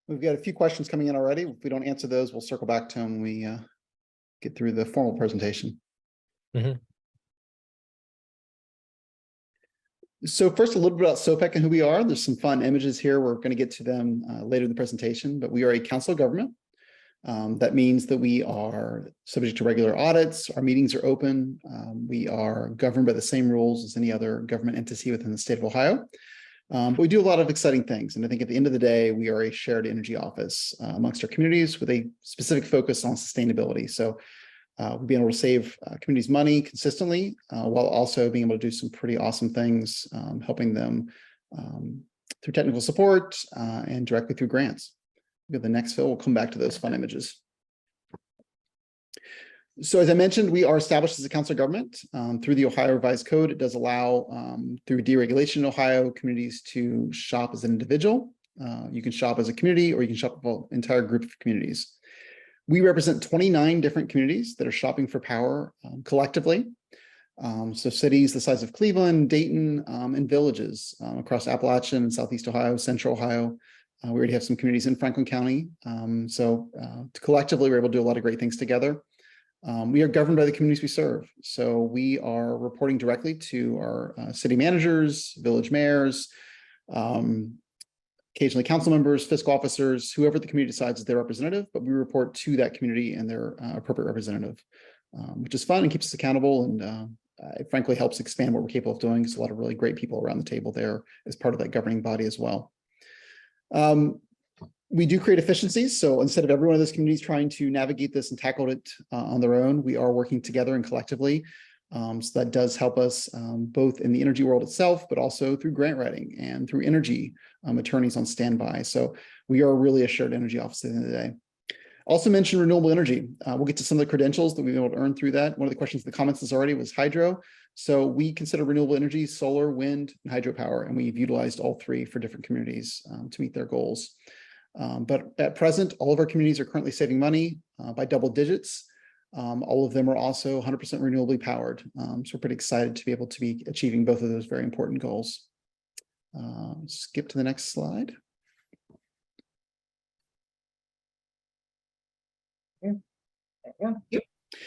We've got a few questions coming in already. If we don't answer those, we'll circle back to them when we get through the formal presentation. Mhm. So first, a little bit about SOPEC and who we are. There's some fun images here. We're going to get to them later in the presentation, but we are a council of government. That means that we are subject to regular audits. Our meetings are open. We are governed by the same rules as any other government entity within the state of Ohio. But we do a lot of exciting things. And I think at the end of the day, we are a shared energy office amongst our communities with a specific focus on sustainability. So we'll be able to save communities money consistently while also being able to do some pretty awesome things, helping them through technical support and directly through grants. Go to the next, Phil. We'll come back to those fun images. So as I mentioned, we are established as a council of government through the Ohio Revised Code. It does allow, through deregulation in Ohio, communities to shop as an individual. You can shop as a community, or you can shop with an entire group of communities. We represent 29 different communities that are shopping for power collectively. So cities the size of Cleveland, Dayton, and villages across Appalachian and Southeast Ohio, Central Ohio. We already have some communities in Franklin County. So collectively, we're able to do a lot of great things together. We are governed by the communities we serve. So we are reporting directly to our city managers, village mayors, occasionally council members, fiscal officers, whoever the community decides is their representative, but we report to that community and their appropriate representative, which is fun and keeps us accountable, and it frankly helps expand what we're capable of doing. There's a lot of really great people around the table there as part of that governing body as well. We do create efficiencies. So instead of every one of those communities trying to navigate this and tackle it on their own, we are working together and collectively. So that does help us both in the energy world itself, but also through grant writing and through energy attorneys on standby. So we are really a shared energy office at the end of the day. Also mentioned renewable energy. We'll get to some of the credentials that we've been able to earn through that. One of the questions in the comments is already was hydro. So we consider renewable energy, solar, wind, and hydropower, and we've utilized all three for different communities to meet their goals. But at present, all of our communities are currently saving money by double digits. All of them are also 100% renewably powered. So we're pretty excited to be able to be achieving both of those very important goals. Skip to the next slide.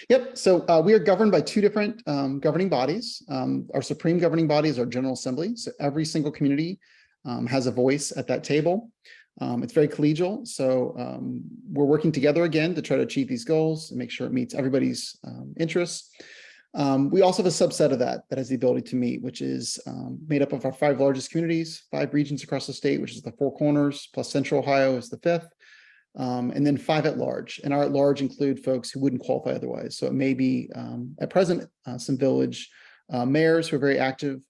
Yep. So we are governed by two different governing bodies. Our supreme governing body is our General Assembly. So every single community has a voice at that table. It's very collegial. So we're working together again to try to achieve these goals and make sure it meets everybody's interests. We also have a subset of that has the ability to meet, which is made up of our 5 largest communities, 5 regions across the state, which is the 4 corners, plus Central Ohio is the 5th. And then 5 at large. And our at large include folks who wouldn't qualify otherwise. So it may be at present some village mayors who are very active.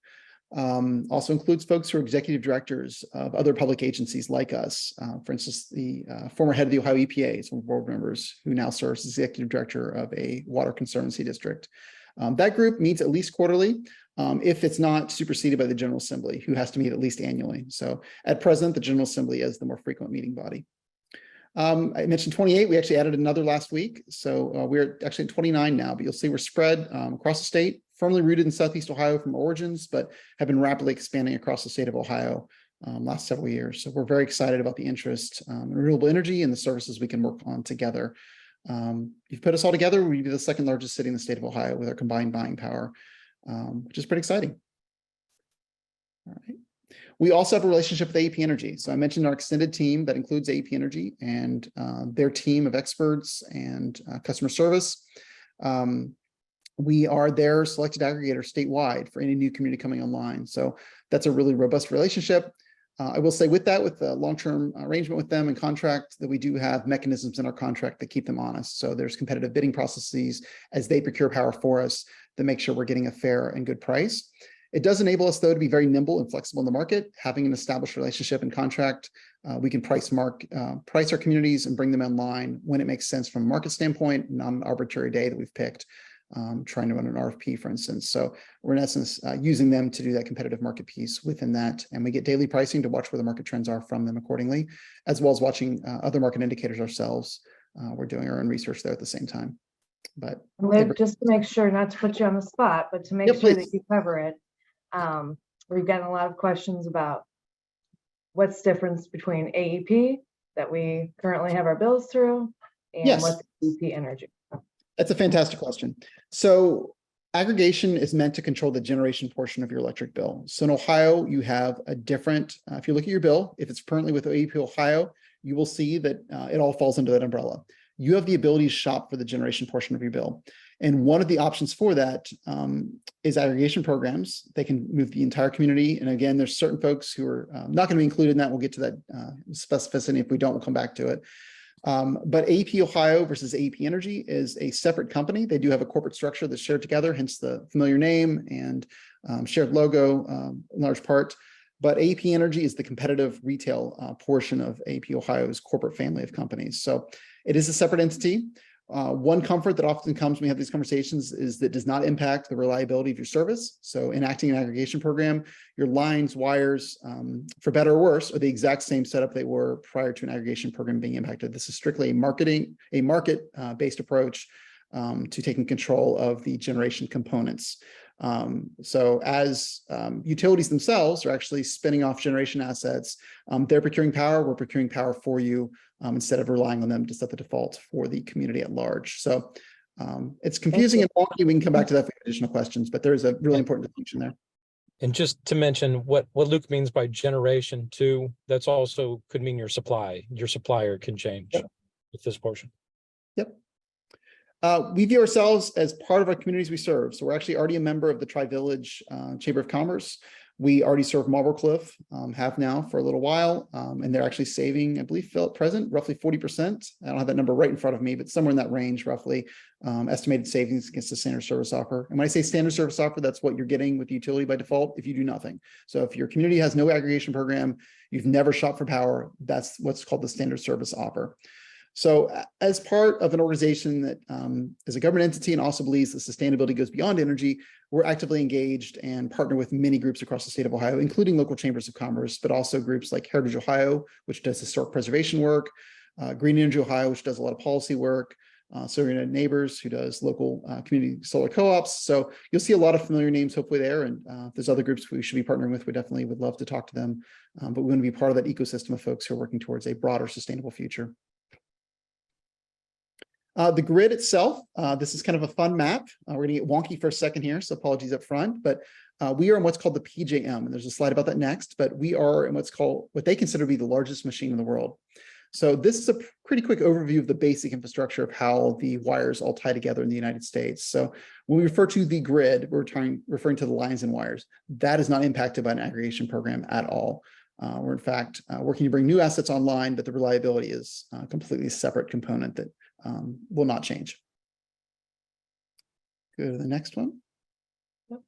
Also includes folks who are executive directors of other public agencies like us. For instance, the former head of the Ohio EPA, some board members who now serves as executive director of a water conservancy district. That group meets at least quarterly if it's not superseded by the General Assembly, who has to meet at least annually. So at present, the General Assembly is the more frequent meeting body. I mentioned 28. We actually added another last week. So we're actually at 29 now, but you'll see we're spread across the state, firmly rooted in Southeast Ohio from origins, but have been rapidly expanding across the state of Ohio last several years. So we're very excited about the interest in renewable energy and the services we can work on together. You've put us all together, we'd be the 2nd largest city in the state of Ohio with our combined buying power, which is pretty exciting. All right. We also have a relationship with AEP Energy. So I mentioned our extended team that includes AEP Energy and their team of experts and customer service. We are their selected aggregator statewide for any new community coming online. So that's a really robust relationship. I will say with that, with the long-term arrangement with them and contract, that we do have mechanisms in our contract that keep them honest. So there's competitive bidding processes as they procure power for us to make sure we're getting a fair and good price. It does enable us, though, to be very nimble and flexible in the market. Having an established relationship and contract, we can price our communities and bring them online when it makes sense from a market standpoint, not an arbitrary day that we've picked, trying to run an RFP, for instance. So we're in essence using them to do that competitive market piece within that. And we get daily pricing to watch where the market trends are from them accordingly, as well as watching other market indicators ourselves. We're doing our own research there at the same time. But just to make sure, not to put you on the spot, but to make sure that you cover it. We've gotten a lot of questions about what's the difference between AEP that we currently have our bills through? And Yes. what's EP energy? That's a fantastic question. So aggregation is meant to control the generation portion of your electric bill. So in Ohio, you have a different, if you look at your bill, if it's currently with AEP Ohio, you will see that it all falls under that umbrella. You have the ability to shop for the generation portion of your bill. And one of the options for that is aggregation programs. They can move the entire community. And again, there's certain folks who are not going to be included in that. We'll get to that specificity. If we don't, we'll come back to it. But AEP Ohio versus AEP Energy is a separate company. They do have a corporate structure that's shared together, hence the familiar name and shared logo in large part. But AEP Energy is the competitive retail portion of AEP Ohio's corporate family of companies. So it is a separate entity. One comfort that often comes when we have these conversations is that it does not impact the reliability of your service. So enacting an aggregation program, your lines, wires, for better or worse, are the exact same setup they were prior to an aggregation program being impacted. This is strictly a market-based approach to taking control of the generation components. So as utilities themselves are actually spinning off generation assets, they're procuring power, we're procuring power for you instead of relying on them to set the default for the community at large. So it's confusing and wonky. We can come back to that for additional questions, but there is a really important distinction there. And just to mention what Luke means by generation too, that's also could mean your supply. Your supplier can change with this portion. Yep. We view ourselves as part of our communities we serve. So we're actually already a member of the Tri-Village Chamber of Commerce. We already serve Marble Cliff, have now for a little while, and they're actually saving, I believe, at present, roughly 40%. I don't have that number right in front of me, but somewhere in that range, roughly, estimated savings against the standard service offer. And when I say standard service offer, that's what you're getting with the utility by default if you do nothing. So if your community has no aggregation program, you've never shopped for power, that's what's called the standard service offer. So as part of an organization that is a government entity and also believes that sustainability goes beyond energy, we're actively engaged and partner with many groups across the state of Ohio, including local chambers of commerce, but also groups like Heritage Ohio, which does historic preservation work, Green Energy Ohio, which does a lot of policy work, Solar United Neighbors, who does local community solar co-ops. So you'll see a lot of familiar names hopefully there. And if there's other groups we should be partnering with, we definitely would love to talk to them. But we want to be part of that ecosystem of folks who are working towards a broader sustainable future. The grid itself, this is kind of a fun map. We're going to get wonky for a second here, so apologies up front, but we are in what's called the PJM, and there's a slide about that next, but we are in what they consider to be the largest machine in the world. So this is a pretty quick overview of the basic infrastructure of how the wires all tie together in the United States. So when we refer to the grid, we're referring to the lines and wires. That is not impacted by an aggregation program at all. We're in fact working to bring new assets online, but the reliability is a completely separate component that will not change. Go to the next one. Yep.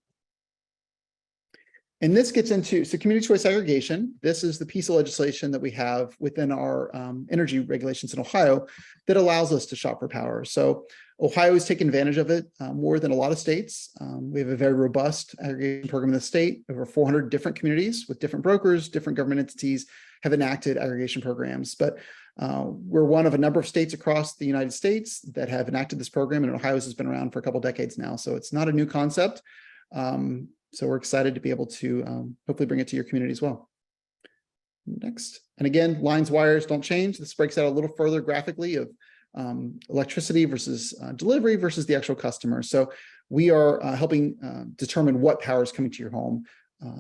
And this gets into, so community choice aggregation. This is the piece of legislation that we have within our energy regulations in Ohio that allows us to shop for power. So Ohio has taken advantage of it more than a lot of states. We have a very robust aggregation program in the state. Over 400 different communities with different brokers, different government entities have enacted aggregation programs. But we're one of a number of states across the United States that have enacted this program, and Ohio's has been around for a couple of decades now. So it's not a new concept. So we're excited to be able to hopefully bring it to your community as well. Next. And again, lines, wires don't change. This breaks out a little further graphically of electricity versus delivery versus the actual customer. So we are helping determine what power is coming to your home,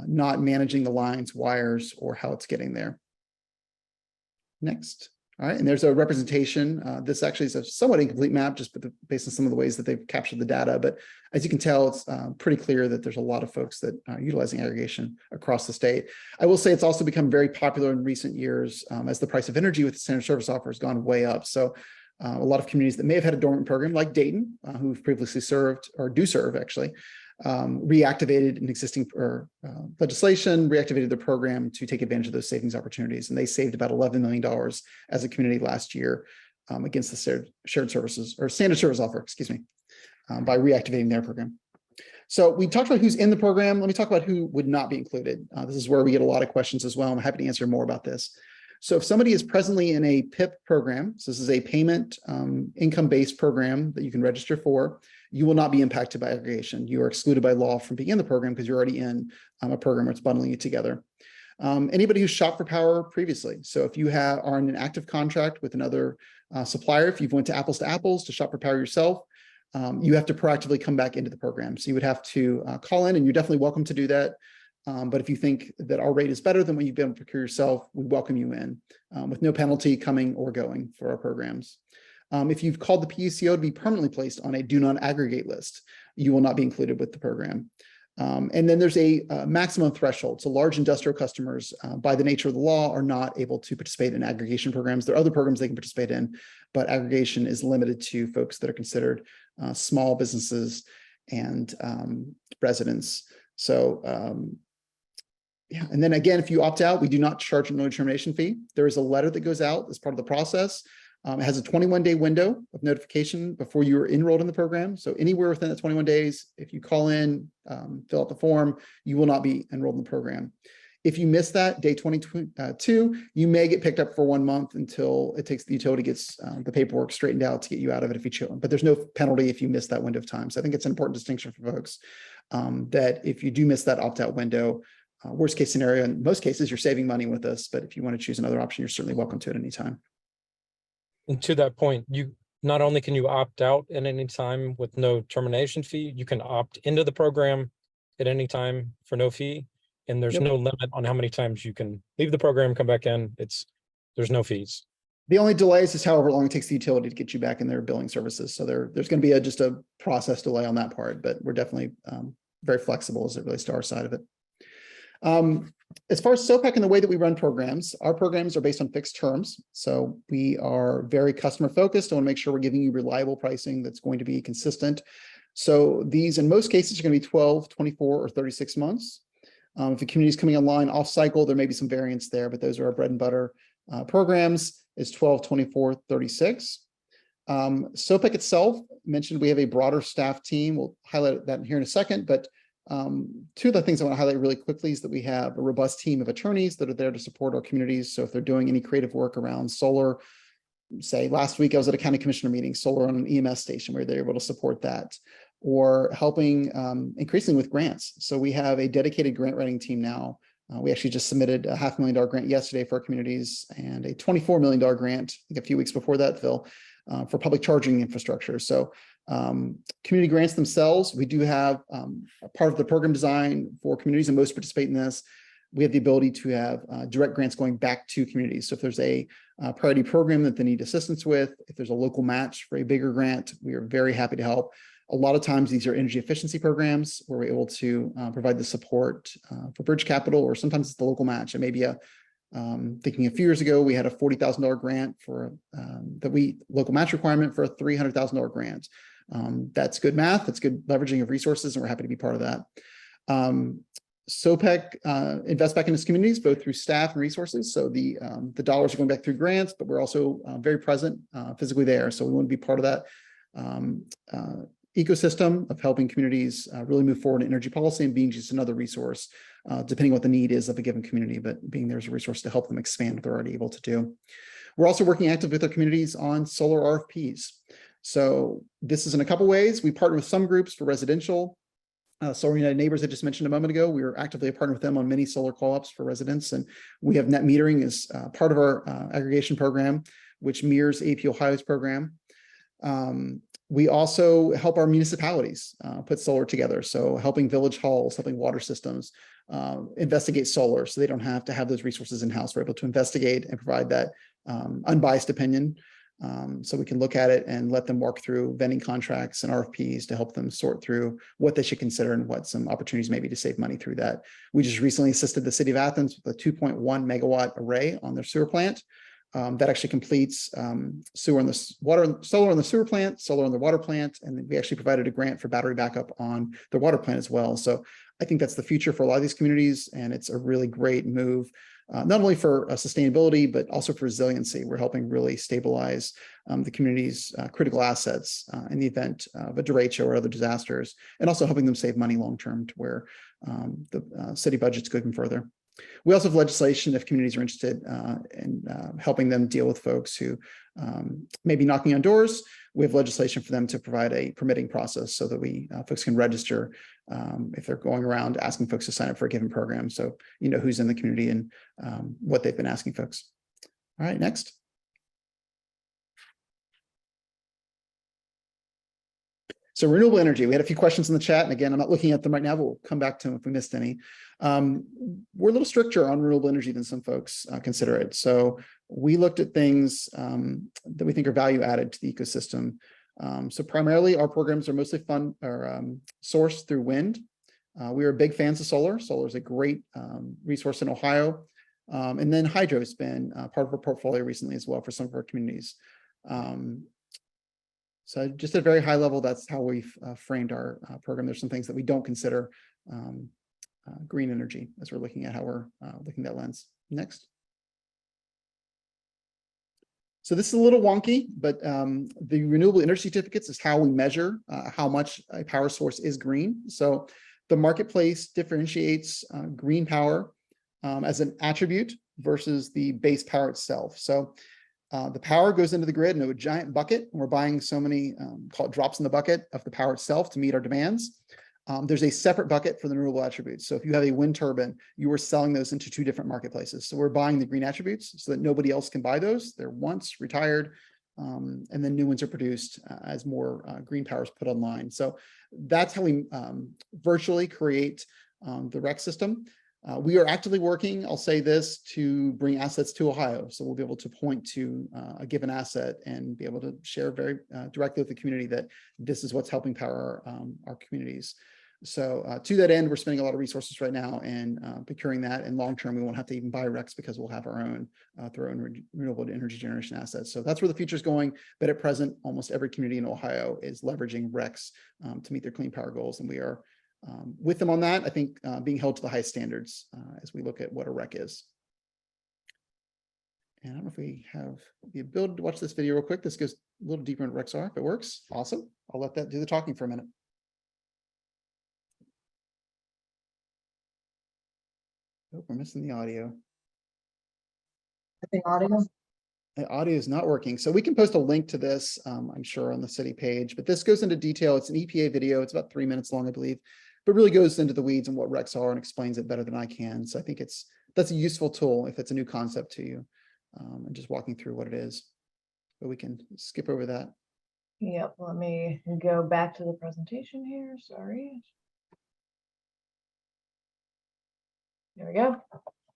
not managing the lines, wires, or how it's getting there. Next. All right, and there's a representation. This actually is a somewhat incomplete map, just based on some of the ways that they've captured the data. But as you can tell, it's pretty clear that there's a lot of folks that are utilizing aggregation across the state. I will say it's also become very popular in recent years as the price of energy with the standard service offer has gone way up. So a lot of communities that may have had a dormant program, like Dayton, who've previously served, or do serve actually, reactivated an existing legislation, reactivated their program to take advantage of those savings opportunities. And they saved about $11 million as a community last year against the shared services or standard service offer, excuse me, by reactivating their program. So we talked about who's in the program. Let me talk about who would not be included. This is where we get a lot of questions as well. I'm happy to answer more about this. So if somebody is presently in a PIP program, so this is a payment income-based program that you can register for, you will not be impacted by aggregation. You are excluded by law from being in the program because you're already in a program where it's bundling it together. Anybody who's shopped for power previously. So if you are in an active contract with another supplier, if you've went to apples to shop for power yourself, you have to proactively come back into the program. So you would have to call in, and you're definitely welcome to do that. But if you think that our rate is better than what you've been able to procure yourself, we welcome you in with no penalty coming or going for our programs. If you've called the PUCO to be permanently placed on a do not aggregate list, you will not be included with the program. And then there's a maximum threshold. So large industrial customers, by the nature of the law, are not able to participate in aggregation programs. There are other programs they can participate in, but aggregation is limited to folks that are considered small businesses and residents. So yeah, and then again, if you opt out, we do not charge an early termination fee. There is a letter that goes out as part of the process. It has a 21-day window of notification before you are enrolled in the program. So anywhere within the 21 days, if you call in, fill out the form, you will not be enrolled in the program. If you miss that day 22, you may get picked up for 1 month until it takes the utility gets the paperwork straightened out to get you out of it if you choose. But there's no penalty if you miss that window of time. So I think it's an important distinction for folks that if you do miss that opt-out window, worst case scenario, in most cases, you're saving money with us. But if you want to choose another option, you're certainly welcome to it anytime. And to that point, you not only can you opt out at any time with no termination fee, you can opt into the program at any time for no fee. And there's no limit on how many times you can leave the program, come back in. There's no fees. The only delays is however long it takes the utility to get you back in their billing services. So there's going to be just a process delay on that part, but we're definitely very flexible as it relates to our side of it. As far as SOPEC and the way that we run programs, our programs are based on fixed terms. So we are very customer focused. I want to make sure we're giving you reliable pricing that's going to be consistent. So these, in most cases, are going to be 12, 24, or 36 months. If the community is coming online off cycle, there may be some variance there, but those are our bread and butter programs is 12, 24, 36. SOPEC itself, mentioned we have a broader staff team. We'll highlight that here in a second, but two of the things I want to highlight really quickly is that we have a robust team of attorneys that are there to support our communities. So if they're doing any creative work around solar, say last week I was at a county commissioner meeting, solar on an EMS station where they're able to support that, or helping increasingly with grants. So we have a dedicated grant writing team now. We actually just submitted a $500,000 grant yesterday for our communities and a $24 million grant, I think a few weeks before that, Phil, for public charging infrastructure. So community grants themselves, we do have a part of the program design for communities, and most participate in this. We have the ability to have direct grants going back to communities. So if there's a priority program that they need assistance with, if there's a local match for a bigger grant, we are very happy to help. A lot of times these are energy efficiency programs where we're able to provide the support for bridge capital, or sometimes it's the local match. It may be thinking a few years ago, we had a $40,000 grant for local match requirement for a $300,000 grant. That's good math. That's good leveraging of resources, and we're happy to be part of that. SOPEC invests back in its communities, both through staff and resources. So the dollars are going back through grants, but we're also very present physically there. So we want to be part of that ecosystem of helping communities really move forward in energy policy, and being just another resource, depending what the need is of a given community, but being there as a resource to help them expand what they're already able to do. We're also working active with our communities on solar RFPs. So this is in a couple ways. We partner with some groups for residential. Solar United Neighbors I just mentioned a moment ago, we are actively a partner with them on many solar co-ops for residents. And we have net metering as part of our aggregation program, which mirrors AP Ohio's program. We also help our municipalities put solar together. So helping village halls, helping water systems investigate solar, so they don't have to have those resources in-house. We're able to investigate and provide that unbiased opinion. So we can look at it and let them walk through vending contracts and RFPs to help them sort through what they should consider and what some opportunities may be to save money through that. We just recently assisted the city of Athens with a 2.1 megawatt array on their sewer plant. That actually completes solar on the sewer plant, solar on the water plant, and we actually provided a grant for battery backup on the water plant as well. So I think that's the future for a lot of these communities, and it's a really great move, not only for sustainability, but also for resiliency. We're helping really stabilize the community's critical assets in the event of a derecho or other disasters, and also helping them save money long-term to where the city budget's going further. We also have legislation if communities are interested in helping them deal with folks who may be knocking on doors. We have legislation for them to provide a permitting process so that folks can register if they're going around asking folks to sign up for a given program. So you know who's in the community and what they've been asking folks. All right, next. So renewable energy, we had a few questions in the chat. And again, I'm not looking at them right now, but we'll come back to them if we missed any. We're a little stricter on renewable energy than some folks consider it. So we looked at things that we think are value added to the ecosystem. So primarily our programs are mostly sourced through wind. We are big fans of solar. Solar is a great resource in Ohio. And then hydro has been part of our portfolio recently as well for some of our communities. So just at a very high level, that's how we've framed our program. There's some things that we don't consider green energy as we're looking at how we're looking at that lens. Next. So this is a little wonky, but the renewable energy certificates is how we measure how much a power source is green. So the marketplace differentiates green power as an attribute versus the base power itself. So the power goes into the grid in a giant bucket, and we're buying so many, call it drops in the bucket of the power itself to meet our demands. There's a separate bucket for the renewable attributes. So if you have a wind turbine, you are selling those into two different marketplaces. So we're buying the green attributes so that nobody else can buy those. They're once retired, and then new ones are produced as more green power is put online. So that's how we virtually create the REC system. We are actively working, I'll say this, to bring assets to Ohio. So we'll be able to point to a given asset and be able to share very directly with the community that this is what's helping power our communities. So to that end, we're spending a lot of resources right now in procuring that. And long-term, we won't have to even buy RECs because we'll have our own through our own renewable energy generation assets. So that's where the future is going. But at present, almost every community in Ohio is leveraging RECs to meet their clean power goals. And we are with them on that, I think being held to the highest standards as we look at what a REC is. And I don't know if we have the ability to watch this video real quick. This goes a little deeper into RECs are. If it works, awesome. I'll let that do the talking for a minute. Oh, we're missing the audio. I think audio. The audio is not working. So we can post a link to this, I'm sure, on the city page, but this goes into detail. It's an EPA video. It's about 3 minutes long, I believe, but really goes into the weeds and what RECs are and explains it better than I can. So I think that's a useful tool if it's a new concept to you, and just walking through what it is. But we can skip over that. Yep, let me go back to the presentation here. Sorry. There we go.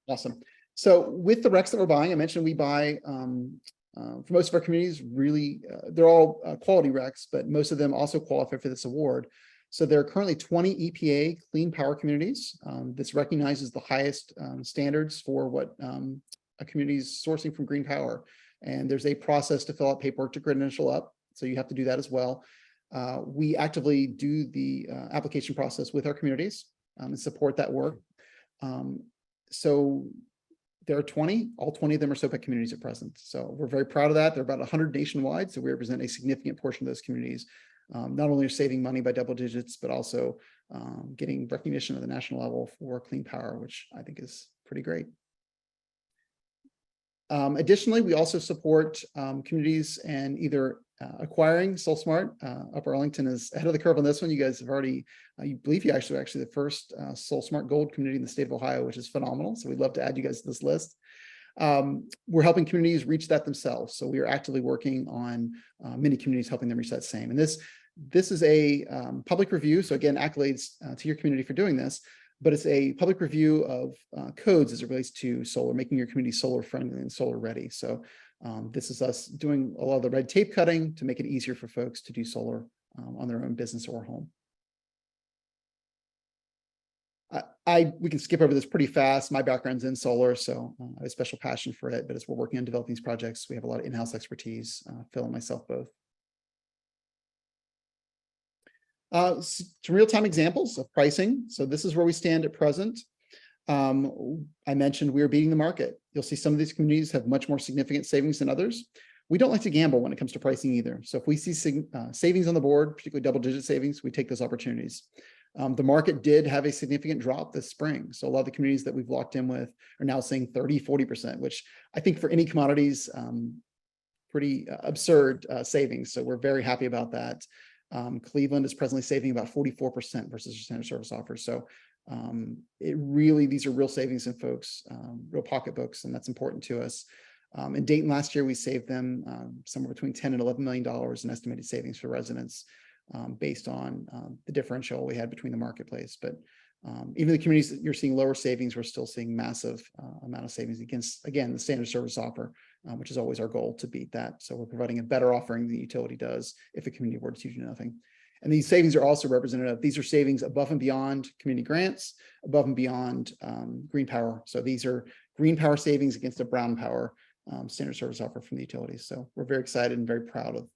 Awesome. So with the RECs that we're buying, I mentioned we buy for most of our communities, really, they're all quality RECs, but most of them also qualify for this award. So there are currently 20 EPA clean power communities. This recognizes the highest standards for what a community is sourcing from green power. And there's a process to fill out paperwork to credential up. So you have to do that as well. We actively do the application process with our communities and support that work. So there are 20, all 20 of them are SOPEC communities at present. So we're very proud of that. There are about 100 nationwide. So we represent a significant portion of those communities. Not only are saving money by double digits, but also getting recognition at the national level for clean power, which I think is pretty great. Additionally, we also support communities and either acquiring SolSmart. Upper Arlington is ahead of the curve on this one. You guys have already, I believe you actually the first SolSmart Gold community in the state of Ohio, which is phenomenal. So we'd love to add you guys to this list. We're helping communities reach that themselves. So we are actively working on many communities helping them reach that same. And this is a public review. So again, accolades to your community for doing this. But it's a public review of codes as it relates to solar, making your community solar friendly and solar ready. So this is us doing a lot of the red tape cutting to make it easier for folks to do solar on their own business or home. We can skip over this pretty fast. My background's in solar, so I have a special passion for it. But as we're working on developing these projects, we have a lot of in-house expertise, Phil and myself both. Some real-time examples of pricing. So this is where we stand at present. I mentioned we are beating the market. You'll see some of these communities have much more significant savings than others. We don't like to gamble when it comes to pricing either. So if we see savings on the board, particularly double-digit savings, we take those opportunities. The market did have a significant drop this spring. So a lot of the communities that we've locked in with are now saying 30, 40%, which I think for any commodities, pretty absurd savings. So we're very happy about that. Cleveland is presently saving about 44% versus your standard service offer. So these are real savings in folks, real pocketbooks, and that's important to us. In Dayton last year, we saved them somewhere between $10 and $11 million in estimated savings for residents based on the differential we had between the marketplace. But even the communities that you're seeing lower savings, we're still seeing massive amount of savings against, again, the standard service offer, which is always our goal to beat that. So we're providing a better offering than the utility does if a community were to do nothing. And these savings are also representative. These are savings above and beyond community grants, above and beyond green power. So these are green power savings against a brown power standard service offer from the utilities. So we're very excited and very proud of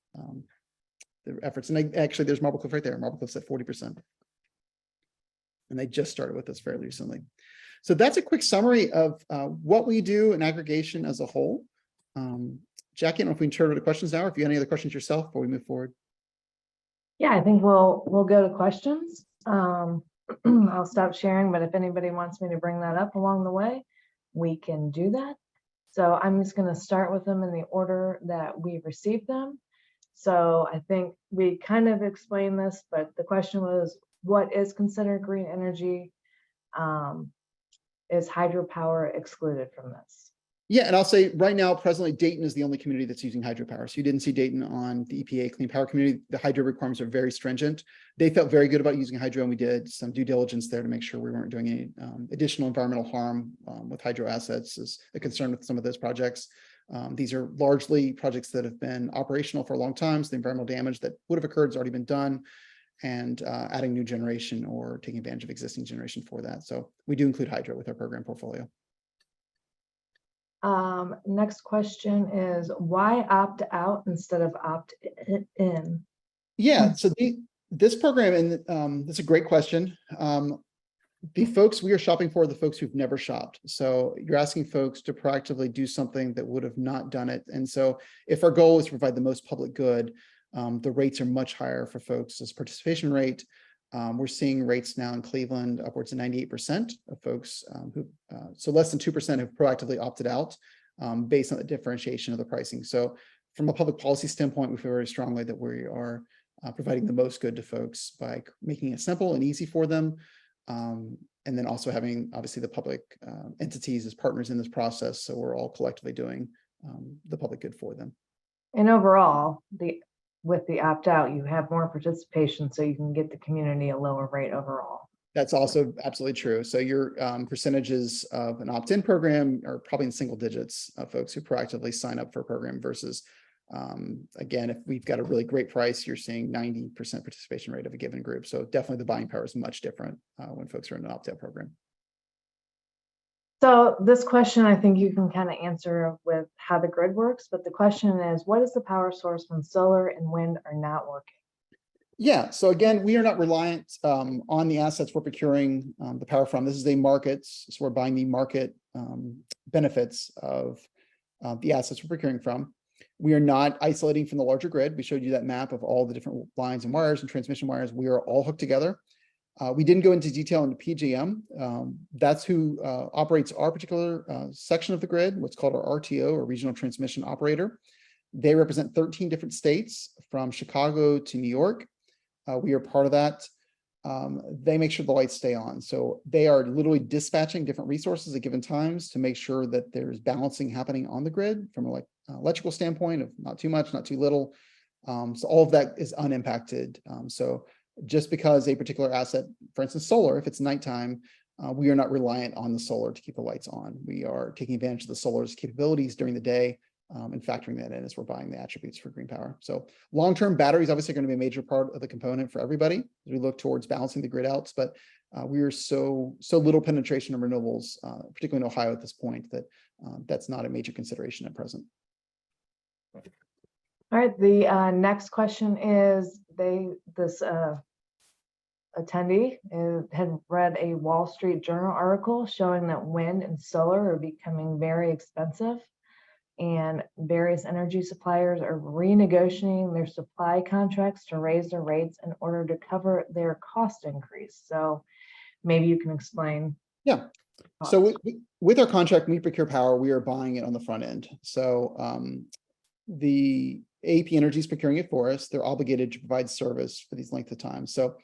the efforts. And actually, there's Marble Cliff right there. Marble Cliff's at 40%. And they just started with us fairly recently. So that's a quick summary of what we do in aggregation as a whole. Jackie, I don't know if we can turn over to questions now, or if you have any other questions yourself before we move forward. Yeah, I think we'll go to questions. I'll stop sharing, but if anybody wants me to bring that up along the way, we can do that. So I'm just going to start with them in the order that we received them. So I think we kind of explained this, but the question was, what is considered green energy? Is hydropower excluded from this? Yeah, and I'll say right now, presently, Dayton is the only community that's using hydropower. So you didn't see Dayton on the EPA Clean Power Community. The hydro requirements are very stringent. They felt very good about using hydro, and we did some due diligence there to make sure we weren't doing any additional environmental harm with hydro assets is a concern with some of those projects. These are largely projects that have been operational for a long time, so the environmental damage that would have occurred has already been done, and adding new generation or taking advantage of existing generation for that. So we do include hydro with our program portfolio. Next question is, why opt out instead of opt in? Yeah, so this program, and that's a great question. The folks we are shopping for are the folks who've never shopped. So you're asking folks to proactively do something that would have not done it. And so if our goal is to provide the most public good, the rates are much higher for folks as participation rate. We're seeing rates now in Cleveland upwards of 98% of folks so less than 2% have proactively opted out based on the differentiation of the pricing. So from a public policy standpoint, we feel very strongly that we are providing the most good to folks by making it simple and easy for them. And then also having, obviously, the public entities as partners in this process. So we're all collectively doing the public good for them. And overall, with the opt-out, you have more participation, so you can get the community a lower rate overall. That's also absolutely true. So your percentages of an opt-in program are probably in single digits of folks who proactively sign up for a program versus, again, if we've got a really great price, you're seeing 90% participation rate of a given group. So definitely the buying power is much different when folks are in an opt-out program. So this question, I think you can kind of answer with how the grid works, but the question is, what is the power source when solar and wind are not working? Yeah, so again, we are not reliant on the assets we're procuring the power from. This is a market, so we're buying the market benefits of the assets we're procuring from. We are not isolating from the larger grid. We showed you that map of all the different lines and wires and transmission wires. We are all hooked together. We didn't go into detail into PJM. That's who operates our particular section of the grid, what's called our RTO, or Regional Transmission Operator. They represent 13 different states from Chicago to New York. We are part of that. They make sure the lights stay on. So they are literally dispatching different resources at given times to make sure that there's balancing happening on the grid from an electrical standpoint of not too much, not too little. So all of that is unimpacted. So just because a particular asset, for instance, solar, if it's nighttime, we are not reliant on the solar to keep the lights on. We are taking advantage of the solar's capabilities during the day and factoring that in as we're buying the attributes for green power. So long-term batteries obviously are going to be a major part of the component for everybody as we look towards balancing the grid outs, but we are so little penetration of renewables, particularly in Ohio at this point, that that's not a major consideration at present. All right, the next question is, this attendee had read a Wall Street Journal article showing that wind and solar are becoming very expensive, and various energy suppliers are renegotiating their supply contracts to raise their rates in order to cover their cost increase. So maybe you can explain. Yeah. So with our contract, we procure power, we are buying it on the front end. So AP Energy is procuring it for us. They're obligated to provide service for these length of time. So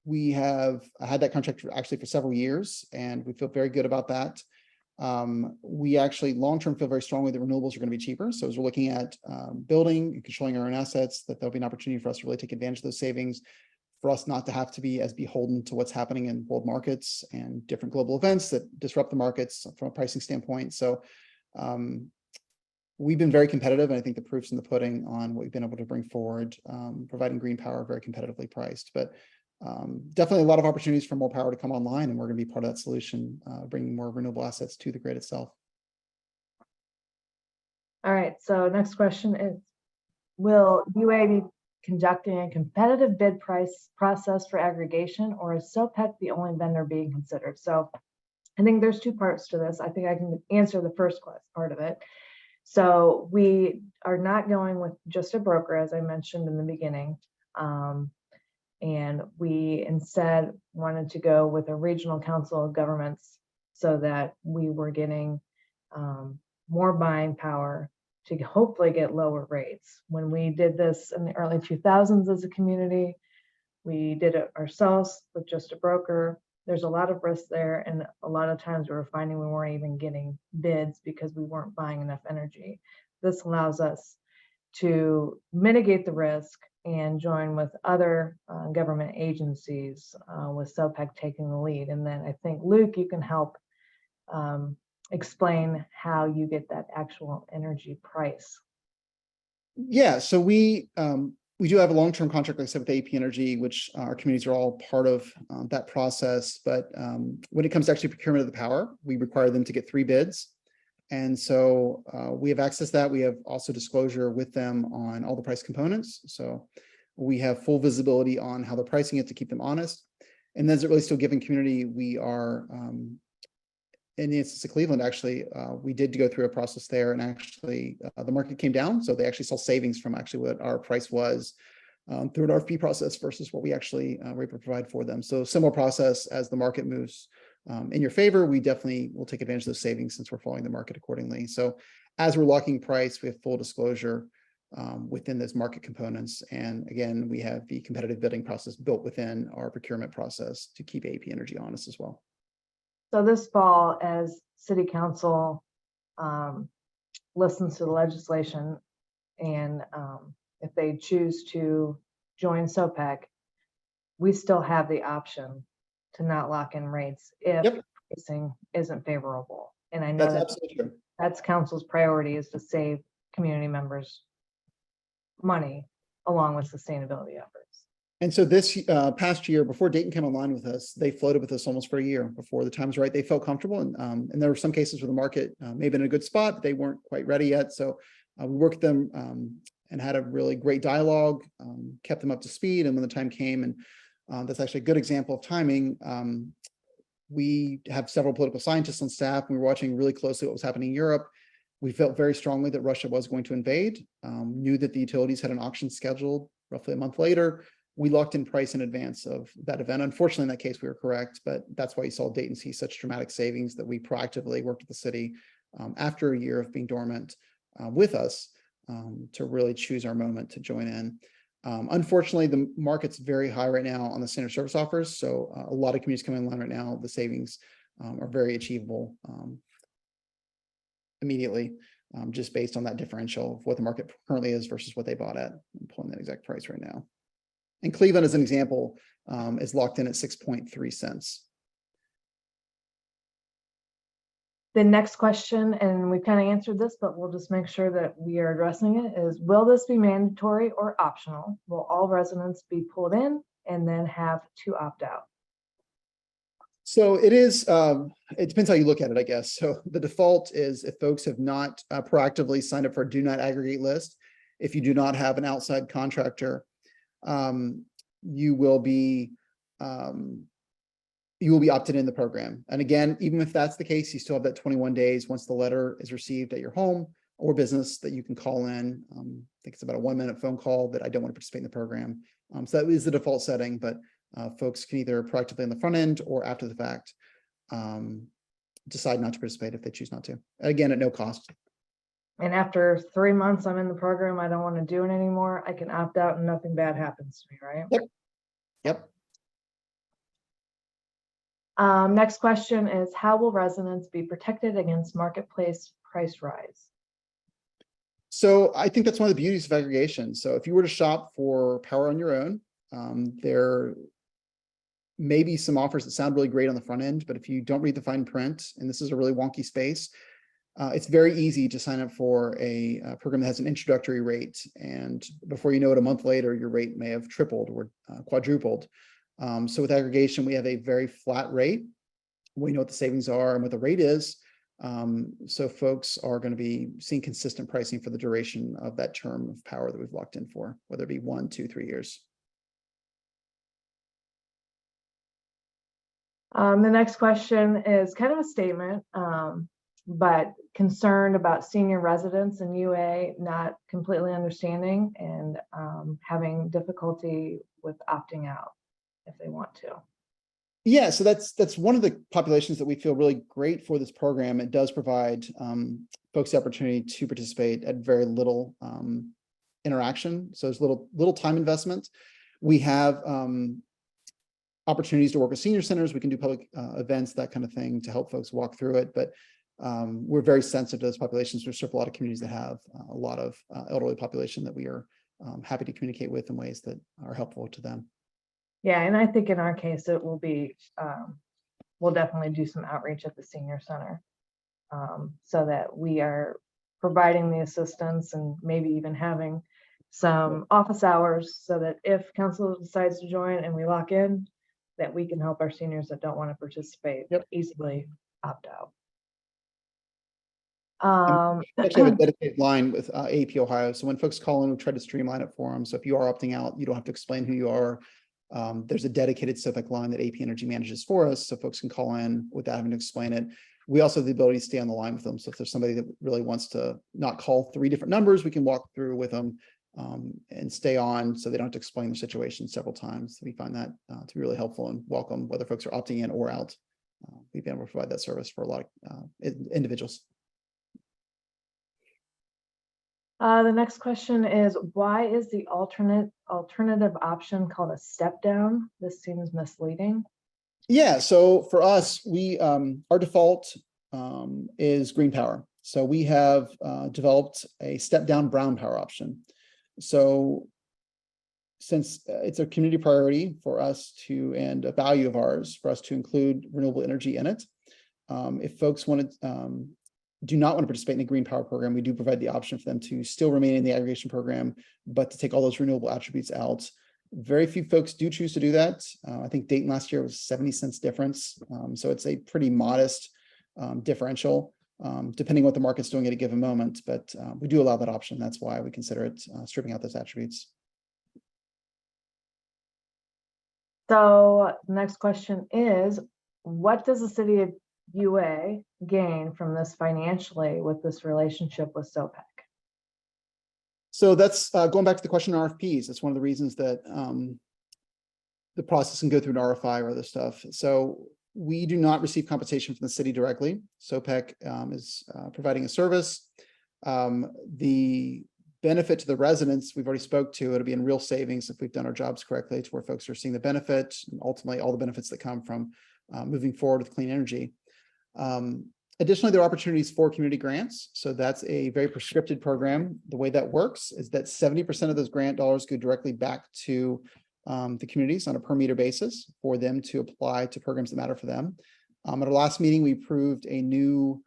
we have had that contract actually for several years, and we feel very good about that. We actually long-term feel very strongly that renewables are going to be cheaper. So as we're looking at building and controlling our own assets, that there'll be an opportunity for us to really take advantage of those savings, for us not to have to be as beholden to what's happening in world markets and different global events that disrupt the markets from a pricing standpoint. So we've been very competitive, and I think the proof's in the pudding on what we've been able to bring forward, providing green power very competitively priced. But definitely a lot of opportunities for more power to come online, and we're going to be part of that solution, bringing more renewable assets to the grid itself. All right, so next question is, will UA be conducting a competitive bid price process for aggregation, or is SOPEC the only vendor being considered? So I think there's two parts to this. I think I can answer the first part of it. So we are not going with just a broker, as I mentioned in the beginning. And we instead wanted to go with a regional council of governments so that we were getting more buying power to hopefully get lower rates. When we did this in the early 2000s as a community, we did it ourselves with just a broker. There's a lot of risk there, and a lot of times we were finding we weren't even getting bids because we weren't buying enough energy. This allows us to mitigate the risk and join with other government agencies, with SOPEC taking the lead. And then I think, Luke, you can help explain how you get that actual energy price. Yeah, so we do have a long-term contract, like I said, with AP Energy, which our communities are all part of that process. But when it comes to actually procurement of the power, we require them to get 3 bids. And so we have access to that. We have also disclosure with them on all the price components. So we have full visibility on how they're pricing it to keep them honest. And as it relates to a given community, we are, in the instance of Cleveland, actually, we did go through a process there, and actually the market came down. So they actually saw savings from actually what our price was through an RFP process versus what we actually were able to provide for them. So similar process as the market moves in your favor, we definitely will take advantage of those savings since we're following the market accordingly. So as we're locking price, we have full disclosure within those market components. And again, we have the competitive bidding process built within our procurement process to keep AP Energy honest as well. So this fall, as City Council listens to the legislation, and if they choose to join SOPEC, we still have the option to not lock in rates if pricing isn't favorable. And I know that's council's priority, is to save community members money along with sustainability efforts. And so this past year, before Dayton came online with us, they floated with us almost for a year. Before the time was right, they felt comfortable. And there were some cases where the market may have been in a good spot, but they weren't quite ready yet. So we worked with them and had a really great dialogue, kept them up to speed. And when the time came, and that's actually a good example of timing, we have several political scientists on staff. And we were watching really closely what was happening in Europe. We felt very strongly that Russia was going to invade, knew that the utilities had an auction scheduled roughly a month later. We locked in price in advance of that event. Unfortunately, in that case, we were correct, but that's why you saw Dayton see such dramatic savings, that we proactively worked with the city after a year of being dormant with us to really choose our moment to join in. Unfortunately, the market's very high right now on the standard service offers. So a lot of communities coming online right now, the savings are very achievable immediately, just based on that differential of what the market currently is versus what they bought at. I'm pulling that exact price right now. And Cleveland, as an example, is locked in at 6.3 cents. The next question, and we've kind of answered this, but we'll just make sure that we are addressing it, is will this be mandatory or optional? Will all residents be pulled in and then have to opt out? So it is, it depends how you look at it, I guess. So the default is if folks have not proactively signed up for a do not aggregate list, if you do not have an outside contractor, you will be opted in the program. And again, even if that's the case, you still have that 21 days once the letter is received at your home or business that you can call in. I think it's about a 1-minute phone call that I don't want to participate in the program. So that is the default setting, but folks can either proactively on the front end or after the fact decide not to participate if they choose not to. Again, at no cost. and after 3 months I'm in the program, I don't want to do it anymore, I can opt out and nothing bad happens to me, right? Yep. Next question is, how will residents be protected against marketplace price rise? So I think that's one of the beauties of aggregation. So if you were to shop for power on your own, there may be some offers that sound really great on the front end, but if you don't read the fine print, and this is a really wonky space, it's very easy to sign up for a program that has an introductory rate. And before you know it, a month later, your rate may have tripled or quadrupled. So with aggregation, we have a very flat rate. We know what the savings are and what the rate is. So folks are going to be seeing consistent pricing for the duration of that term of power that we've locked in for, whether it be 1, 2, 3 years. The next question is kind of a statement, but concerned about senior residents in UA not completely understanding and having difficulty with opting out if they want to. Yeah, so that's one of the populations that we feel really great for this program. It does provide folks the opportunity to participate at very little interaction. So there's little time investment. We have opportunities to work with senior centers. We can do public events, that kind of thing, to help folks walk through it. But we're very sensitive to those populations. We serve a lot of communities that have a lot of elderly population that we are happy to communicate with in ways that are helpful to them. Yeah, and I think in our case, it will be, we'll definitely do some outreach at the senior center so that we are providing the assistance and maybe even having some office hours so that if council decides to join and we lock in, that we can help our seniors that don't want to participate easily opt out. We actually have a dedicated line with AP Ohio. So when folks call in, we try to streamline it for them. So if you are opting out, you don't have to explain who you are. There's a dedicated SOPEC line that AP Energy manages for us, so folks can call in without having to explain it. We also have the ability to stay on the line with them. So if there's somebody that really wants to not call 3 different numbers, we can walk through with them and stay on so they don't have to explain their situation several times. We find that to be really helpful and welcome, whether folks are opting in or out. We've been able to provide that service for a lot of individuals. The next question is, why is the alternative option called a step down? This seems misleading. Yeah, so for us, we our default is green power. So we have developed a step down brown power option. So since it's a community priority for us to, and a value of ours, for us to include renewable energy in it, if folks do not want to participate in the green power program, we do provide the option for them to still remain in the aggregation program, but to take all those renewable attributes out. Very few folks do choose to do that. I think Dayton last year was 70 cents difference. So it's a pretty modest differential, depending what the market's doing at a given moment, but we do allow that option. That's why we consider it stripping out those attributes. So the next question is, what does the city of UA gain from this financially with this relationship with SOPEC? So that's going back to the question on RFPs. That's one of the reasons that the process can go through an RFI or other stuff. So we do not receive compensation from the city directly. SOPEC is providing a service. The benefit to the residents, we've already spoke to, it'll be in real savings if we've done our jobs correctly, to where folks are seeing the benefit and ultimately all the benefits that come from moving forward with clean energy. Additionally, there are opportunities for community grants. So that's a very prescripted program. The way that works is that 70% of those grant dollars go directly back to the communities on a per meter basis for them to apply to programs that matter for them. At our last meeting, we approved a new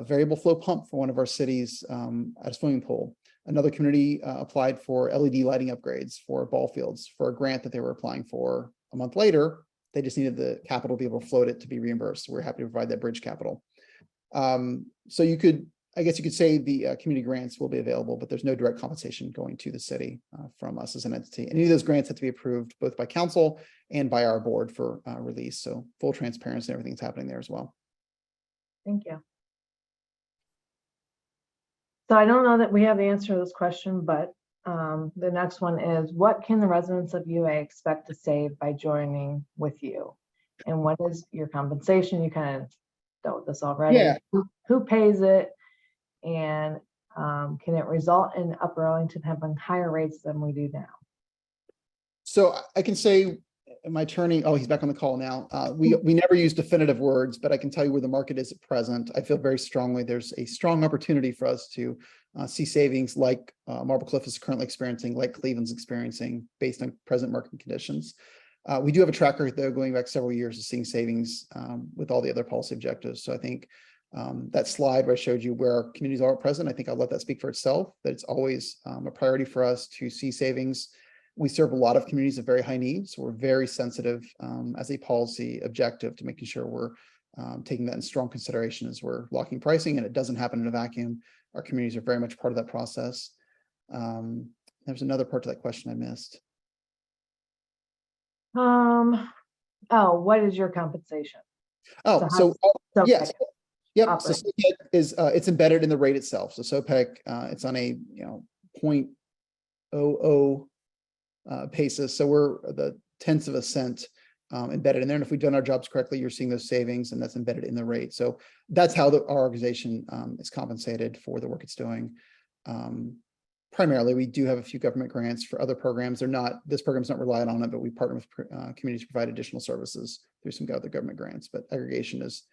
variable flow pump for one of our cities at a swimming pool. Another community applied for LED lighting upgrades for ball fields for a grant that they were applying for a month later. They just needed the capital to be able to float it to be reimbursed. So we're happy to provide that bridge capital. So you could, I guess you could say the community grants will be available, but there's no direct compensation going to the city from us as an entity. Any of those grants have to be approved both by council and by our board for release. So full transparency and everything's happening there as well. Thank you. So I don't know that we have the answer to this question, but the next one is, what can the residents of UA expect to save by joining with you? And what is your compensation? You kind of dealt with this already. Yeah. Who pays it? And Can it result in Upper Arlington having higher rates than we do now? So I can say my attorney, oh, he's back on the call now. We never use definitive words, but I can tell you where the market is at present. I feel very strongly there's a strong opportunity for us to see savings like Marble Cliff is currently experiencing, like Cleveland's experiencing based on present market conditions. We do have a track record though, going back several years of seeing savings with all the other policy objectives. So I think that slide where I showed you where our communities are at present, I think I'll let that speak for itself, that it's always a priority for us to see savings. We serve a lot of communities of very high needs, so we're very sensitive as a policy objective to making sure we're taking that in strong consideration as we're locking pricing, and it doesn't happen in a vacuum. Our communities are very much part of that process. There's another part to that question I missed. Oh, what is your compensation? Oh, So yes. Yep. So operates. SOPEC is it's embedded in the rate itself. So SOPEC, it's on a 0.00 basis. So we're the tenths of a cent embedded in there. And if we've done our jobs correctly, you're seeing those savings, and that's embedded in the rate. So that's how our organization is compensated for the work it's doing. Primarily, we do have a few government grants for other programs. This program's not reliant on it, but we partner with communities to provide additional services through some other government grants. But aggregation is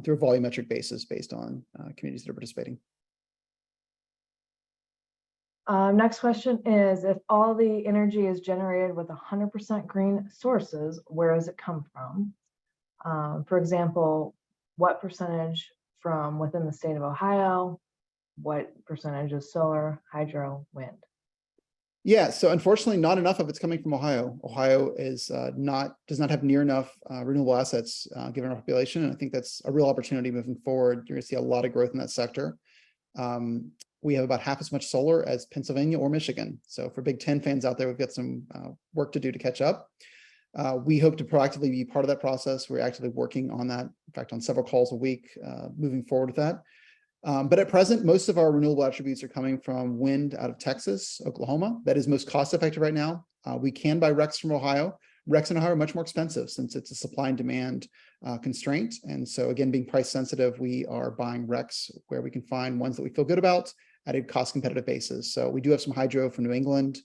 through a volumetric basis based on communities that are participating. Next question is, if all the energy is generated with 100% green sources, where does it come from? For example, what percentage from within the state of Ohio? What percentage is solar, hydro, wind? Yeah, so unfortunately, not enough of it's coming from Ohio. Ohio is does not have near enough renewable assets given our population, and I think that's a real opportunity moving forward. You're going to see a lot of growth in that sector. We have about half as much solar as Pennsylvania or Michigan. So for Big Ten fans out there, we've got some work to do to catch up. We hope to proactively be part of that process. We're actively working on that, in fact, on several calls a week, moving forward with that. But at present, most of our renewable attributes are coming from wind out of Texas, Oklahoma. That is most cost effective right now. We can buy RECs from Ohio. RECs in Ohio are much more expensive since it's a supply and demand constraint. And so again, being price sensitive, we are buying RECs where we can find ones that we feel good about at a cost competitive basis. So we do have some hydro from New England,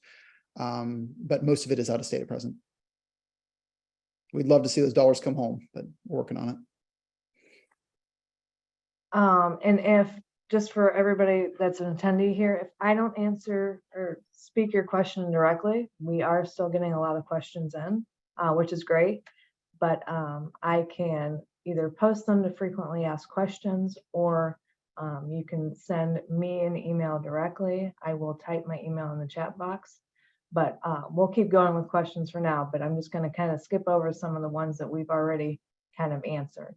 but most of it is out of state at present. We'd love to see those dollars come home, but we're working on it. And if, just for everybody that's an attendee here, if I don't answer or speak your question directly, we are still getting a lot of questions in, which is great. But I can either post them to frequently asked questions, or you can send me an email directly. I will type my email in the chat box, but we'll keep going with questions for now. But I'm just going to kind of skip over some of the ones that we've already kind of answered.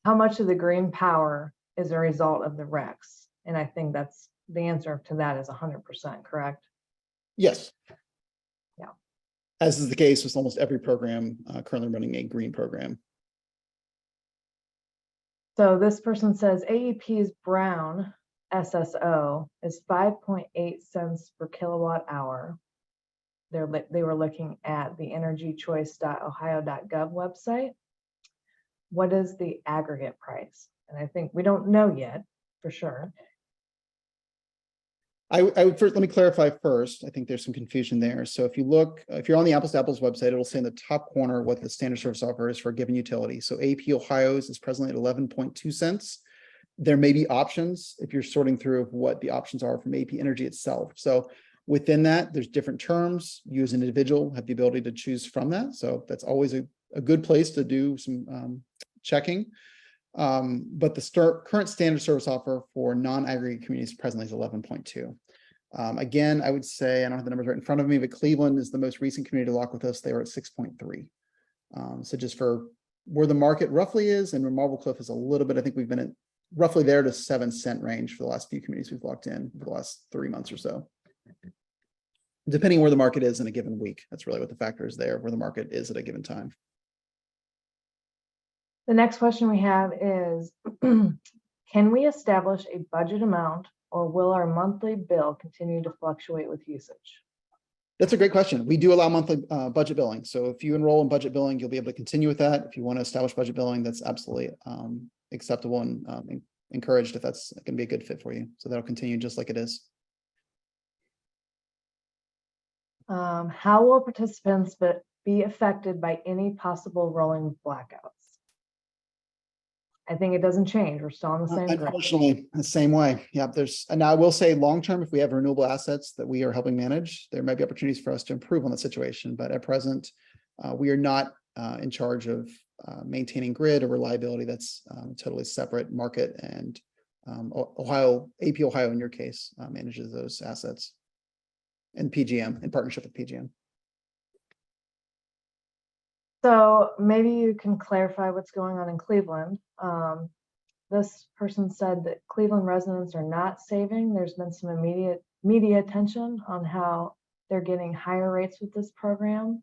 How much of the green power is a result of the RECs? And I think that's the answer to that is 100%, correct? Yes. Yeah. As is the case with almost every program currently running a green program. So this person says AEP's Brown SSO is 5.8 cents per kilowatt hour. They were looking at the energychoice.ohio.gov website. What is the aggregate price? And I think we don't know yet for sure. I would first, let me clarify first. I think there's some confusion there. So if you look, if you're on the Apples to Apples website, it'll say in the top corner what the standard service offer is for a given utility. So AEP Ohio's is presently at 11.2 cents. There may be options if you're sorting through what the options are from AEP Energy itself. So within that, there's different terms. You as an individual have the ability to choose from that. So that's always a good place to do some checking. But the current standard service offer for non-aggregate communities presently is 11.2. Again, I would say, I don't have the numbers right in front of me, but Cleveland is the most recent community to lock with us. They were at 6.3. So just for where the market roughly is, and where Marble Cliff is a little bit, I think we've been at roughly there to 7-cent range for the last few communities we've locked in for the last 3 months or so. Depending where the market is in a given week. That's really what the factor is there, where the market is at a given time. The next question we have is, can we establish a budget amount, or will our monthly bill continue to fluctuate with usage? That's a great question. We do allow monthly budget billing. So if you enroll in budget billing, you'll be able to continue with that. If you want to establish budget billing, that's absolutely acceptable and encouraged if that's going to be a good fit for you. So that'll continue just like it is. How will participants be affected by any possible rolling blackouts? I think it doesn't change. We're still on the same graph. Unfortunately, the same way. Yeah, and I will say long-term, if we have renewable assets that we are helping manage, there might be opportunities for us to improve on the situation. But at present, we are not in charge of maintaining grid or reliability. That's totally separate market. And AP Ohio, in your case, manages those assets. And PGM, in partnership with PGM. So maybe you can clarify what's going on in Cleveland. This person said that Cleveland residents are not saving. There's been some immediate media attention on how they're getting higher rates with this program.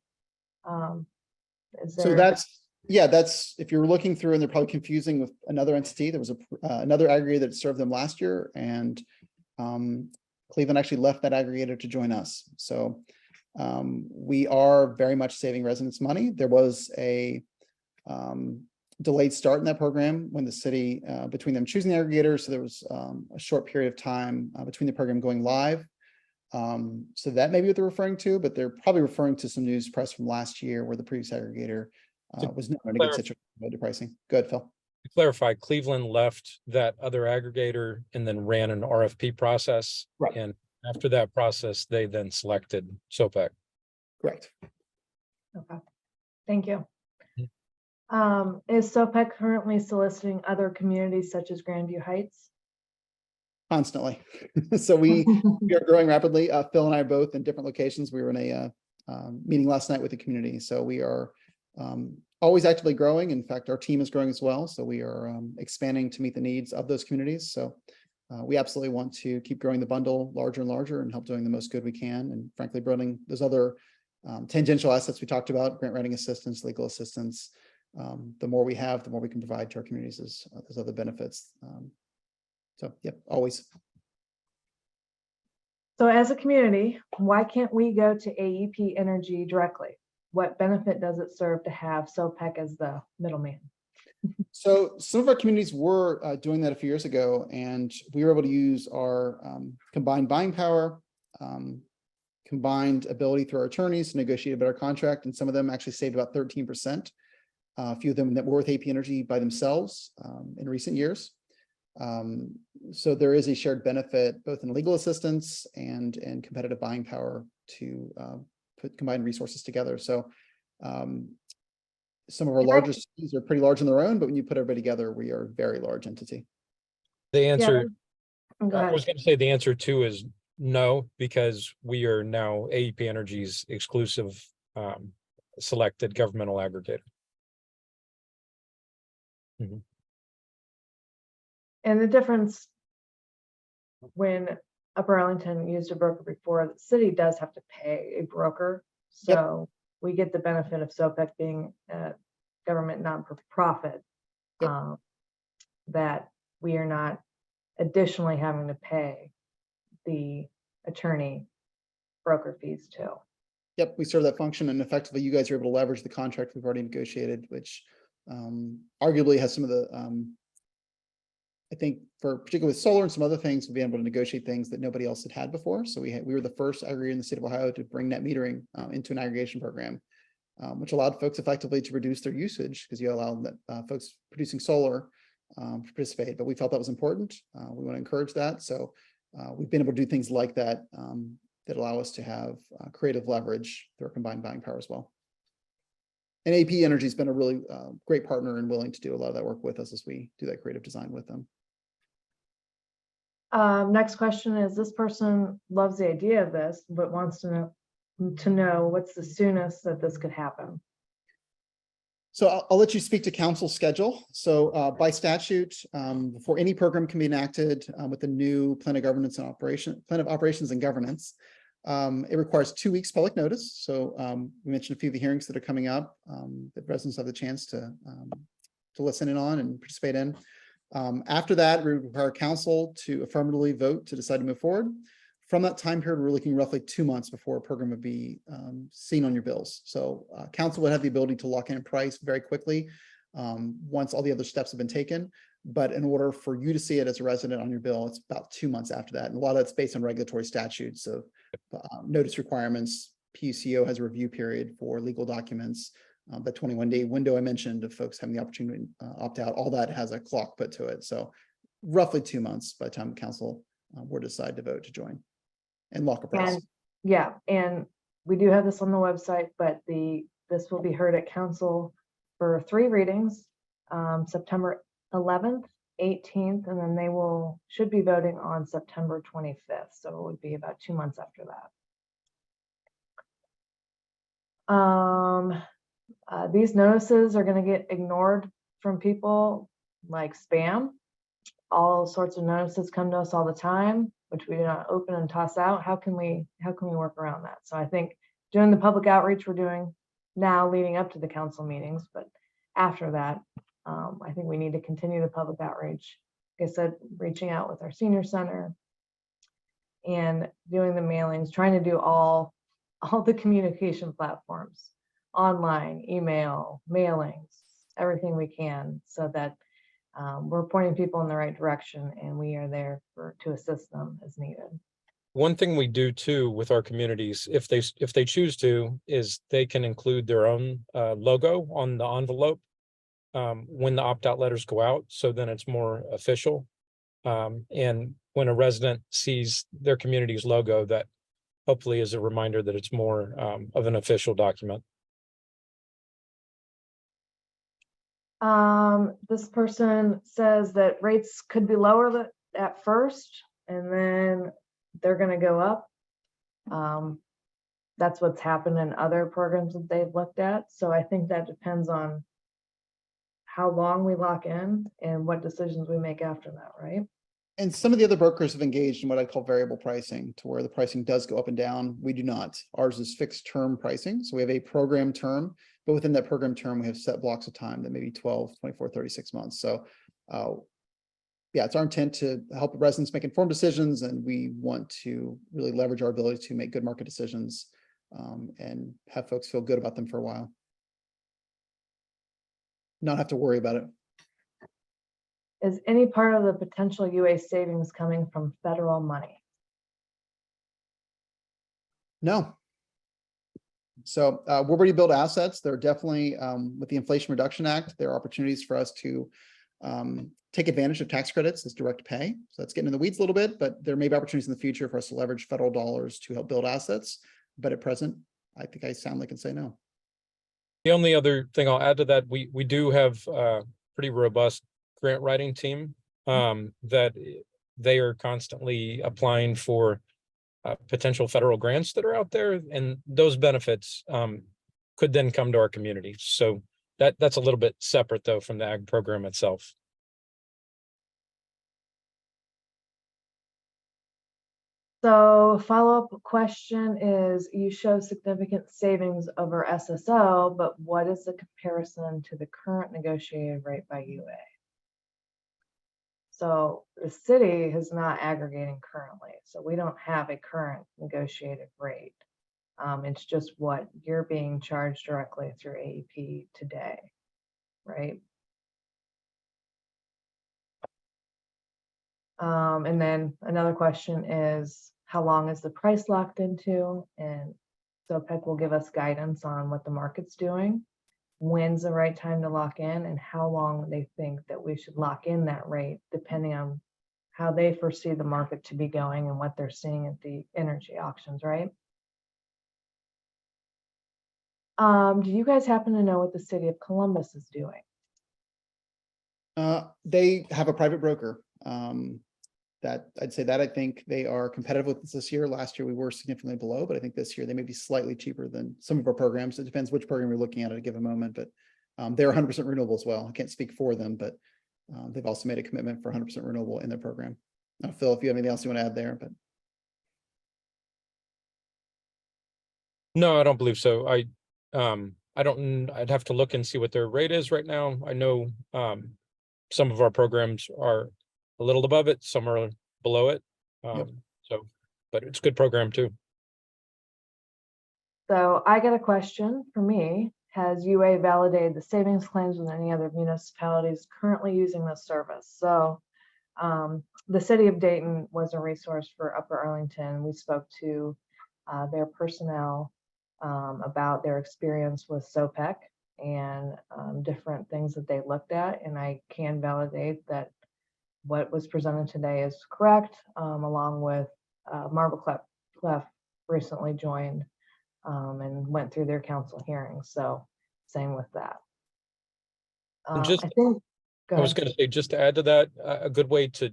So that's if you're looking through and they're probably confusing with another entity. There was another aggregator that served them last year, and Cleveland actually left that aggregator to join us. So we are very much saving residents money. There was a delayed start in that program when the city, between them choosing the aggregator, so there was a short period of time between the program going live. So that may be what they're referring to, but they're probably referring to some news press from last year where the previous aggregator was not in a good situation with pricing. Go ahead, Phil. To clarify, Cleveland left that other aggregator and then ran an RFP process. Right. And after that process, they then selected SOPEC. Correct. Okay, thank you. Is SOPEC currently soliciting other communities such as Grandview Heights? Constantly. So we are growing rapidly. Phil and I are both in different locations. We were in a meeting last night with the community. So we are always actively growing. In fact, our team is growing as well. So we are expanding to meet the needs of those communities. So we absolutely want to keep growing the bundle larger and larger and help doing the most good we can. And frankly, building those other tangential assets we talked about, grant writing assistance, legal assistance. The more we have, the more we can provide to our communities as other benefits. So, yep, always. So as a community, why can't we go to AEP Energy directly? What benefit does it serve to have SOPEC as the middleman? So some of our communities were doing that a few years ago, and we were able to use our combined buying power, combined ability through our attorneys to negotiate a better contract, and some of them actually saved about 13%. A few of them that were with AP Energy by themselves in recent years. So there is a shared benefit both in legal assistance and competitive buying power to put combined resources together. So some of our largest cities are pretty large on their own, but when you put everybody together, we are a very large entity. The answer, I was going to say the answer too is no, because we are now AEP Energy's exclusive selected governmental aggregator. Mm-hmm. And the difference when Upper Arlington used a broker before, the city does have to pay a broker. So we get the benefit of SOPEC being a government non-profit, that we are not additionally having to pay the attorney broker fees too. Yep, we serve that function, and effectively you guys are able to leverage the contract we've already negotiated, which arguably has some of the I think particularly with solar and some other things, we've been able to negotiate things that nobody else had before. So we were the first aggregator in the state of Ohio to bring net metering into an aggregation program, which allowed folks effectively to reduce their usage because you allow folks producing solar to participate. But we felt that was important. We want to encourage that. So we've been able to do things like that that allow us to have creative leverage through our combined buying power as well. And AP Energy has been a really great partner and willing to do a lot of that work with us as we do that creative design with them. Next question is, this person loves the idea of this, but wants to know what's the soonest that this could happen. So I'll let you speak to council schedule. So by statute, before any program can be enacted with the new plan of governance and plan of operations and governance, it requires 2 weeks public notice. So we mentioned a few of the hearings that are coming up that residents have the chance to listen in on and participate in. After that, we require council to affirmatively vote to decide to move forward. From that time period, we're looking roughly 2 months before a program would be seen on your bills. So council would have the ability to lock in a price very quickly once all the other steps have been taken. But in order for you to see it as a resident on your bill, it's about 2 months after that. And a lot of that's based on regulatory statutes. So notice requirements, PUCO has a review period for legal documents. The 21-day window I mentioned of folks having the opportunity to opt out, all that has a clock put to it. So roughly 2 months by the time the council were to decide to vote to join and lock a price. And yeah, and we do have this on the website, but this will be heard at council for 3 readings, September 11th, 18th, and then they should be voting on September 25th. So it would be about 2 months after that. These notices are going to get ignored from people like spam. All sorts of notices come to us all the time, which we do not open and toss out. How can we work around that? So I think doing the public outreach we're doing now leading up to the council meetings, but after that, I think we need to continue the public outreach. Like I said, reaching out with our senior center and doing the mailings, trying to do all the communication platforms, online, email, mailings, everything we can, so that we're pointing people in the right direction and we are there to assist them as needed. One thing we do too with our communities, if they choose to, is they can include their own logo on the envelope when the opt-out letters go out. So then it's more official. And when a resident sees their community's logo, that hopefully is a reminder that it's more of an official document. This person says that rates could be lower at first, and then they're going to go up. That's what's happened in other programs that they've looked at. So I think that depends on how long we lock in and what decisions we make after that, right? And some of the other brokers have engaged in what I call variable pricing, to where the pricing does go up and down. We do not. Ours is fixed term pricing. So we have a program term, but within that program term, we have set blocks of time that may be 12, 24, 36 months. So yeah, it's our intent to help residents make informed decisions, and we want to really leverage our ability to make good market decisions and have folks feel good about them for a while. Not have to worry about it. Is any part of the potential UA savings coming from federal money? No. So we're ready to build assets. There are definitely, with the Inflation Reduction Act, there are opportunities for us to take advantage of tax credits as direct pay. So that's getting in the weeds a little bit, but there may be opportunities in the future for us to leverage federal dollars to help build assets. But at present, I think I sound like I can say no. The only other thing I'll add to that, we do have a pretty robust grant writing team that they are constantly applying for potential federal grants that are out there, and those benefits could then come to our community. So that's a little bit separate though from the ag program itself. So follow-up question is, you show significant savings over SSO, but what is the comparison to the current negotiated rate by UA? So the city is not aggregating currently, so we don't have a current negotiated rate. It's just what you're being charged directly through AEP today, right? And then another question is, how long is the price locked into? And SOPEC will give us guidance on what the market's doing, when's the right time to lock in, and how long they think that we should lock in that rate, depending on how they foresee the market to be going and what they're seeing at the energy auctions, right? Do you guys happen to know what the city of Columbus is doing? They have a private broker. That I'd say that I think they are competitive with us this year. Last year we were significantly below, but I think this year they may be slightly cheaper than some of our programs. It depends which program you're looking at a given moment, but they're 100% renewable as well. I can't speak for them, but they've also made a commitment for 100% renewable in their program. Now, Phil, if you have anything else you want to add there, but. No, I don't believe so. I don't, I'd have to look and see what their rate is right now. I know some of our programs are a little above it, some are below it. Yep. So, but it's a good program too. So I got a question for me. Has UA validated the savings claims with any other municipalities currently using this service? So the city of Dayton was a resource for Upper Arlington. We spoke to their personnel about their experience with SOPEC and different things that they looked at. And I can validate that what was presented today is correct, along with Marble Clef recently joined and went through their council hearings. So same with that. And just, I think, I was going to say, just to add to that, a good way to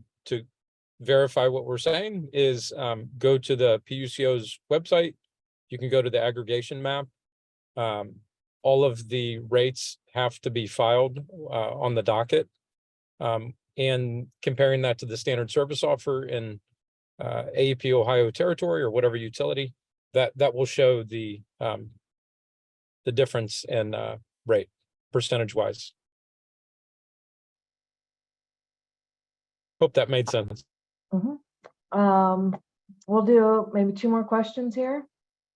verify what we're saying is go to the PUCO's website. You can go to the aggregation map. All of the rates have to be filed on the docket. And comparing that to the standard service offer in AEP Ohio territory or whatever utility, that will show the difference in rate percentage wise. Hope that made sense. We'll do maybe 2 more questions here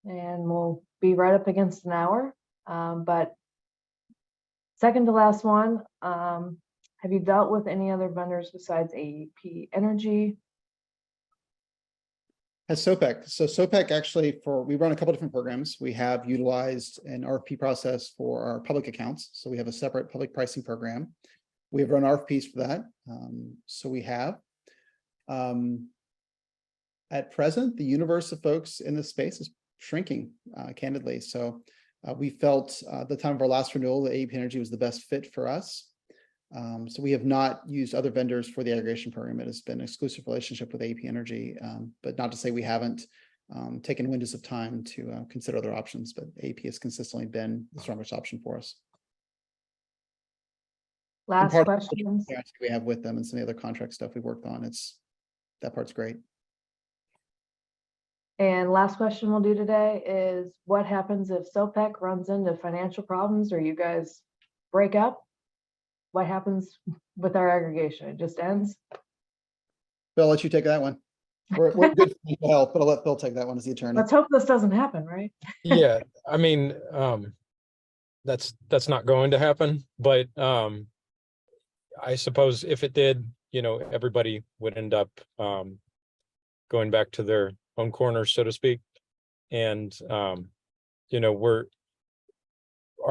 and we'll be right up against an hour. But second to last one, have you dealt with any other vendors besides AEP Energy? As SOPEC. So SOPEC actually, we run a couple different programs. We have utilized an RFP process for our public accounts. So we have a separate public pricing program. We have run RFPs for that. So we have. At present, the universe of folks in this space is shrinking, candidly. So we felt at the time of our last renewal, that AEP Energy was the best fit for us. So we have not used other vendors for the aggregation program. It has been an exclusive relationship with AEP Energy, but not to say we haven't taken windows of time to consider other options, but AEP has consistently been the strongest option for us. Last questions. We have with them and some of the other contract stuff we worked on. That part's great. And last question we'll do today is, what happens if SOPEC runs into financial problems or you guys break up? What happens with our aggregation? It just ends? Phil, I'll let you take that one. We're good for mental health, but I'll let Phil take that one as the attorney. Let's hope this doesn't happen, right? Yeah, I mean, that's not going to happen, but I suppose if it did, everybody would end up going back to their own corner, so to speak. And our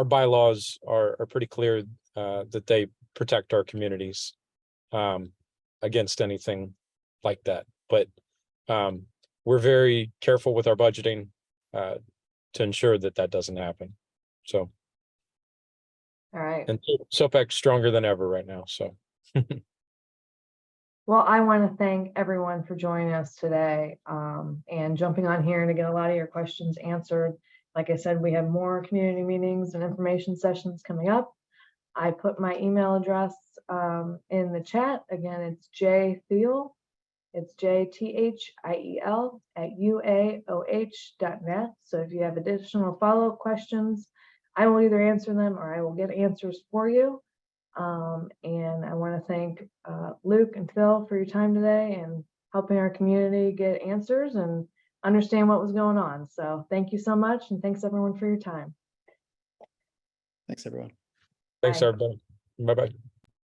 bylaws are pretty clear that they protect our communities against anything like that. But we're very careful with our budgeting to ensure that doesn't happen. So. All right. And SOPEC's stronger than ever right now. So. Well, I want to thank everyone for joining us today and jumping on here to get a lot of your questions answered. Like I said, we have more community meetings and information sessions coming up. I put my email address in the chat. Again, it's jthiel. It's JTHIEL @uaoh.net. So if you have additional follow-up questions, I will either answer them or I will get answers for you. And I want to thank Luke and Phil for your time today and helping our community get answers and understand what was going on. So thank you so much. And thanks everyone for your time. Thanks, everyone. Thanks, Bye. everybody. Bye-bye.